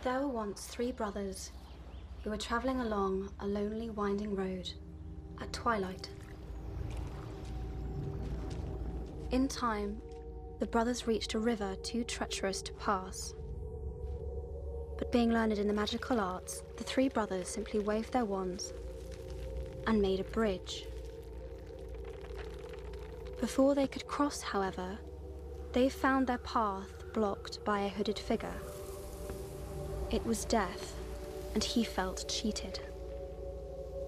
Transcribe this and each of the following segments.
There were once three brothers who were traveling along a lonely, winding road at twilight. In time, the brothers reached a river too treacherous to pass. But being learned in the magical arts, the three brothers simply waved their wands and made a bridge. Before they could cross, however, they found their path blocked by a hooded figure. It was Death, and he felt cheated.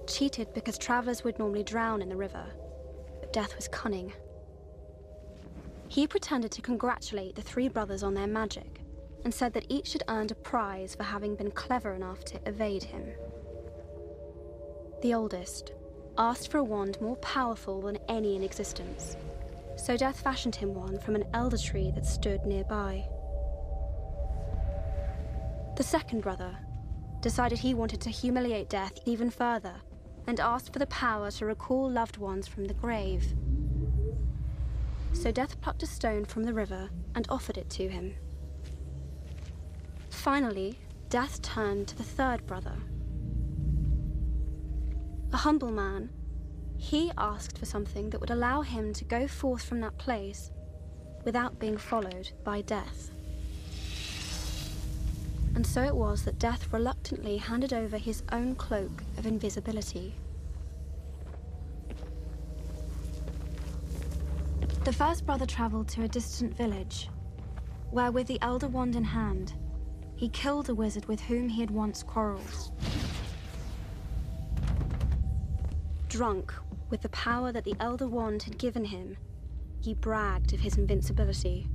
Cheated because travelers would normally drown in the river, but Death was cunning. He pretended to congratulate the three brothers on their magic and said that each had earned a prize for having been clever enough to evade him. The oldest asked for a wand more powerful than any in existence, so Death fashioned him one from an elder tree that stood nearby. The second brother decided he wanted to humiliate Death even further and asked for the power to recall loved ones from the grave. So Death plucked a stone from the river and offered it to him. Finally, Death turned to the third brother. A humble man, he asked for something that would allow him to go forth from that place without being followed by Death. And so it was that Death reluctantly handed over his own cloak of invisibility. The first brother traveled to a distant village, where with the elder wand in hand, he killed a wizard with whom he had once quarreled. Drunk with the power that the elder wand had given him, he bragged of his invincibility.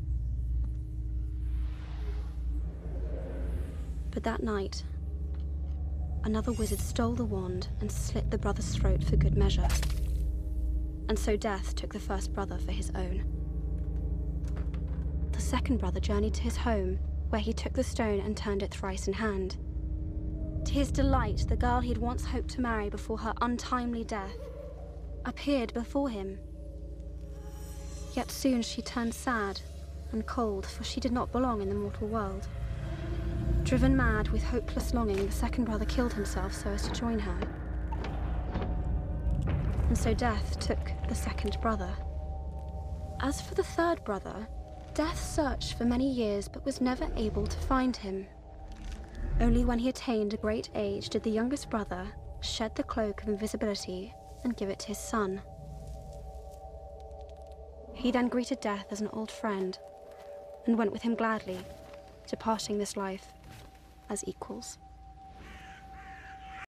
But that night, another wizard stole the wand and slit the brother's throat for good measure. And so Death took the first brother for his own. The second brother journeyed to his home, where he took the stone and turned it thrice in hand. To his delight, the girl he had once hoped to marry before her untimely death appeared before him. Yet soon she turned sad and cold, for she did not belong in the mortal world. Driven mad with hopeless longing, the second brother killed himself so as to join her. And so Death took the second brother. As for the third brother, Death searched for many years but was never able to find him. Only when he attained a great age did the youngest brother shed the cloak of invisibility and give it to his son. He then greeted Death as an old friend and went with him gladly, departing this life as equals.